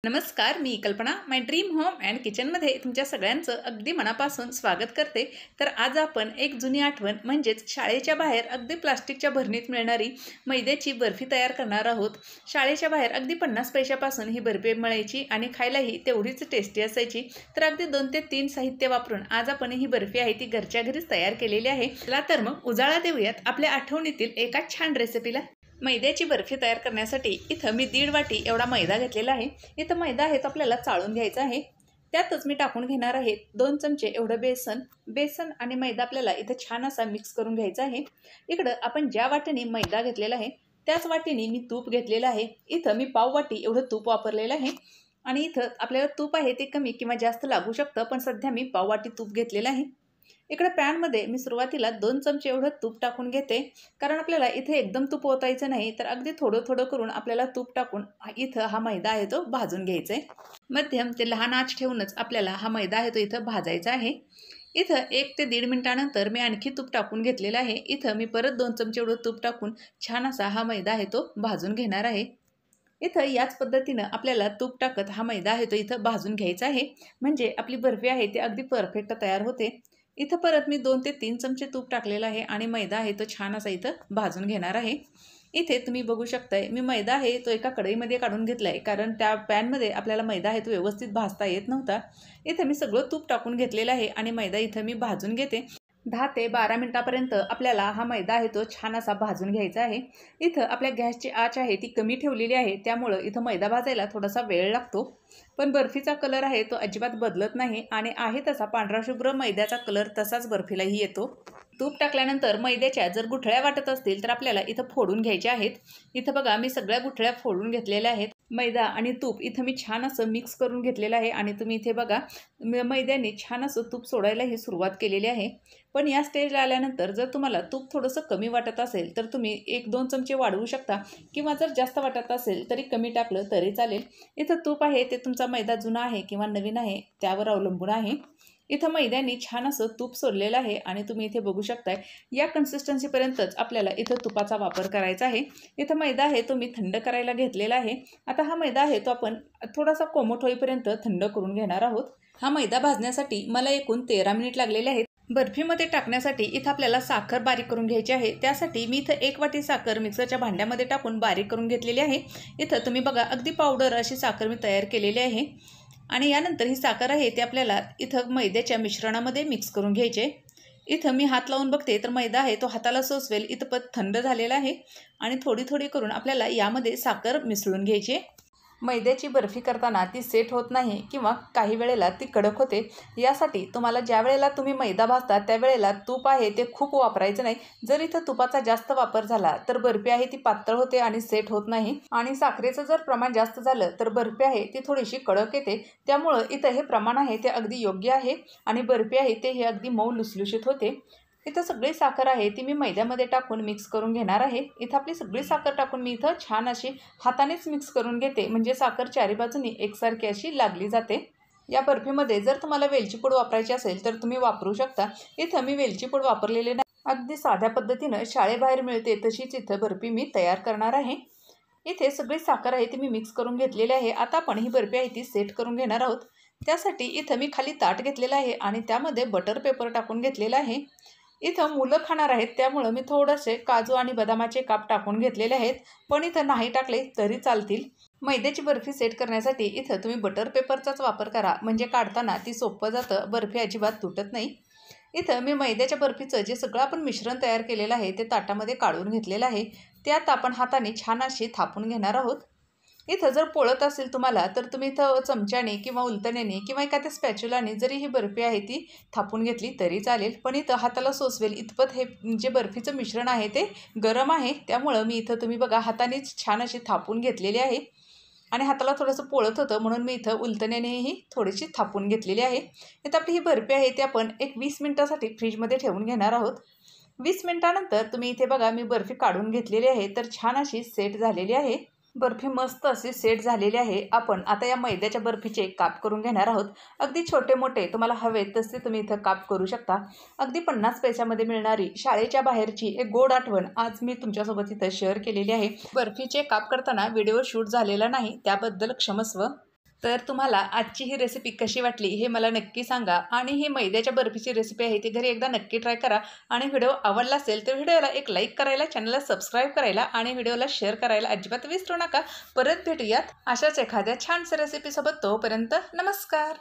नमस्कार, मी कल्पना माय dream home and किचनमध्ये तुमच्या सगळ्यांचं अगदी मनापासून स्वागत करते। तर आज आपण एक जुनी आठवण म्हणजेच शाळेच्या बाहेर अगदी प्लास्टिकच्या भरणीत मिळणारी मैद्याची बर्फी तयार करणार आहोत। शाळेच्या बाहेर अगदी 50 पैशापासून ही बर्फी मिळायची आणि खायलाही तेवढीच टेस्टी असायची। तर अगदी 2 ते 3 साहित्य वापरून आज आपण ही बर्फी आहे ती घरच्या घरीच तयार केलेली आहे। चला तर मग उजाळा देऊयात आपल्या आठवणीतील एका छान रेसिपीला। मैद्याची बर्फी तयार करण्यासाठी इथं मी 1.5 वाटी एवढा मैदा घेतलेला आहे। इथं मैदा आहे तो आपल्याला चाळून घ्यायचा आहे। त्यातच मी टाकून घेणार आहे 2 चमचे एवढं बेसन आणि मैदा आपल्याला इथं छान असा मिक्स करून घ्यायचा आहे। इकडं आपण ज्या वाटीने मैदा घेतलेला आहे त्याच वाटीने मी तूप घेतलेलं आहे। इथं मी पाव वाटी एवढं तूप वापरलेलं आहे आणि इथं आपल्याला तूप आहे ते कमी किंवा जास्त लागू शकतं, पण सध्या मी पाव वाटी तूप घेतलेलं आहे। इकडे पॅनमध्ये मी सुरुवातीला 2 चमचे एवढं तूप टाकून घेते, कारण आपल्याला इथे एकदम तूप ओतायचं नाही, तर अगदी थोडं थोडं करून आपल्याला तूप टाकून इथं हा मैदा आहे तो भाजून घ्यायचा आहे। मध्यम ते लहान आच ठेवूनच आपल्याला हा मैदा आहे तो इथं भाजायचा आहे। इथं 1 ते 1.5 मिनिटानंतर मी आणखी तूप टाकून घेतलेलं आहे। इथं मी परत 2 चमचे एवढं तूप टाकून छान असा हा मैदा आहे तो भाजून घेणार आहे। इथं याच पद्धतीनं आपल्याला तूप टाकत हा मैदा आहे तो इथं भाजून घ्यायचा आहे, म्हणजे आपली बर्फी आहे ती अगदी परफेक्ट तयार होते। इथं परत मी 2 ते 3 चमचे तूप टाकलेलं आहे आणि मैदा आहे तो छान असा इथं भाजून घेणार आहे। इथे तुम्ही बघू शकताय मी मैदा आहे तो एका कढईमध्ये काढून घेतला आहे, कारण त्या पॅनमध्ये आपल्याला मैदा आहे तो व्यवस्थित भाजता येत नव्हता। इथं मी सगळं तूप टाकून घेतलेलं आहे आणि मैदा इथं मी भाजून घेते। 10 ते 12 मिनिटापर्यंत आपल्याला हा मैदा आहे तो छान असा भाजून घ्यायचा आहे। इथं आपल्या गॅसची आच आहे ती कमी ठेवलेली आहे, त्यामुळं इथं मैदा भाजायला थोडासा वेळ लागतो, पण बर्फीचा कलर आहे तो अजिबात बदलत नाही आणि आहे तसा पांढरा शुभ्र मैद्याचा कलर तसाच बर्फीलाही येतो। तूप टाकल्यानंतर मैद्याच्या जर गुठळ्या वाटत असतील तर आपल्याला इथं फोडून घ्यायच्या आहेत। इथं बघा मी सगळ्या गुठळ्या फोडून घेतलेल्या आहेत। मैदा आणि तूप इथं मी छान असं मिक्स करून घेतलेलं आहे आणि तुम्ही इथे बघा मैद्याने छान असं तूप सोडायलाही सुरुवात केलेली आहे। पण या स्टेजला आल्यानंतर जर तुम्हाला तूप थोडंसं कमी वाटत असेल तर तुम्ही 1-2 चमचे वाढवू शकता, किंवा जर जास्त वाटत असेल तरी कमी टाकलं तरी चालेल। इथं तूप आहे ते तुमचा मैदा जुना आहे किंवा नवीन आहे त्यावर अवलंबून आहे। इथं मैद्याने छान असं तूप सोडलेलं आहे आणि तुम्ही इथे बघू शकताय या कन्सिस्टन्सीपर्यंतच आपल्याला इथं तुपाचा वापर करायचा आहे। इथं मैदा आहे तो मी थंड करायला घेतलेला आहे। आता हा मैदा आहे तो आपण थोडासा कोमट होईपर्यंत थंड करून घेणार आहोत। हा मैदा भाजण्यासाठी मला एकूण 13 मिनिट लागलेले आहेत। बर्फीमध्ये टाकण्यासाठी इथं आपल्याला साखर बारीक करून घ्यायची आहे। त्यासाठी मी इथं 1 वाटी साखर मिक्सरच्या भांड्यामध्ये टाकून बारीक करून घेतलेली आहे। इथं तुम्ही बघा अगदी पावडर अशी साखर मी तयार केलेली आहे आणि यानंतर ही साखर आहे ती आपल्याला इथं मैद्याच्या मिश्रणामध्ये मिक्स करून घ्यायचे। इथं मी हात लावून बघते तर मैदा आहे तो हाताला सोसवेल इतपत थंड झालेला आहे आणि थोडी थोडी करून आपल्याला यामध्ये साखर मिसळून घ्यायची। मैद्याची बर्फी करताना ती सेट होत नाही किंवा काही वेळेला ती कडक होते, यासाठी तुम्हाला ज्या वेळेला तुम्ही मैदा भाजता त्यावेळेला तूप आहे ते खूप वापरायचं नाही। जर इथं तुपाचा जास्त वापर झाला तर बर्फी आहे ती पातळ होते आणि सेट होत नाही, आणि साखरेचं जर प्रमाण जास्त झालं तर बर्फी आहे ती थोडीशी कडक येते। त्यामुळं इथं हे प्रमाण आहे ते अगदी योग्य आहे आणि बर्फी आहे ते हे अगदी मऊ लुसलुशीत होते। इथं सगळी साखर आहे ती मी मैद्यामध्ये टाकून मिक्स करून घेणार आहे। इथं आपली सगळी साखर टाकून मी इथं छान अशी हातानेच मिक्स करून घेते, म्हणजे साखर चारी बाजूनी एकसारखी अशी लागली जाते। या बर्फीमध्ये जर तुम्हाला वेलची पूड वापरायची असेल तर तुम्ही वापरू शकता। इथं मी वेलची पूड वापरलेली नाही, अगदी साध्या पद्धतीनं शाळेबाहेर मिळते तशीच इथं बर्फी मी तयार करणार आहे। इथे सगळी साखर आहे ती मी मिक्स करून घेतलेली आहे। आता आपण ही बर्फी आहे ती सेट करून घेणार आहोत। त्यासाठी इथं मी खाली ताट घेतलेलं आहे आणि त्यामध्ये बटर पेपर टाकून घेतलेलं आहे। इथं मुलं खाणार आहेत त्यामुळं मी थोडेसे काजू आणि बदामाचे काप टाकून घेतलेले आहेत, पण इथं नाही टाकले तरी चालतील। मैद्याची बर्फी सेट करण्यासाठी इथं तुम्ही बटर पेपरचाच वापर करा, म्हणजे काढताना ती सोपं जातं, बर्फी अजिबात तुटत नाही। इथं मी मैद्याच्या बर्फीचं जे सगळं आपण मिश्रण तयार केलेलं आहे ते ताटामध्ये काढून घेतलेलं आहे। त्यात आपण हाताने छान अशी थापून घेणार आहोत। इथं जर पोळत असेल तुम्हाला तर तुम्ही इथं चमच्याने किंवा उलटण्याने किंवा एखाद्या स्पॅच्युलाने जरी ही बर्फी आहे ती थापून घेतली तरी चालेल, पण इथं हाताला सोसवेल इतपत हे जे बर्फीचं मिश्रण आहे ते गरम आहे, त्यामुळं मी इथं तुम्ही बघा हातानेच छान अशी थापून घेतलेली आहे आणि हाताला थोडंसं पोळत होतं म्हणून मी इथं उलटण्यानेही थोडीशी थापून घेतलेली आहे। इथं आपली ही बर्फी आहे ती आपण एक 20 मिनिटासाठी फ्रीजमध्ये ठेवून घेणार आहोत। 20 मिनिटानंतर तुम्ही इथे बघा मी बर्फी काढून घेतलेली आहे, तर छान अशी सेट झालेली आहे। बर्फी मस्त अशी सेट झालेली आहे। आपण आता या मैद्याच्या बर्फीचे काप करून घेणार आहोत। अगदी छोटे मोठे तुम्हाला हवे तसे तुम्ही इथं काप करू शकता। अगदी 50 पैशामध्ये मिळणारी शाळेच्या बाहेरची एक गोड आठवण आज मी तुमच्यासोबत इथं शेअर केलेली आहे। बर्फीचे काप करताना व्हिडिओ शूट झालेला नाही त्याबद्दल क्षमस्व। तर तुम्हाला आजची ही रेसिपी कशी वाटली हे मला नक्की सांगा आणि ही मैद्याच्या बर्फीची रेसिपी आहे ती घरी एकदा नक्की ट्राय करा आणि व्हिडिओ आवडला असेल तर व्हिडिओला एक लाईक करायला, चॅनलला सबस्क्राईब करायला आणि व्हिडिओला शेअर करायला अजिबात विसरू नका. परत भेटूयात अशाच एखाद्या छानशा रेसिपीसोबत. तोपर्यंत नमस्कार.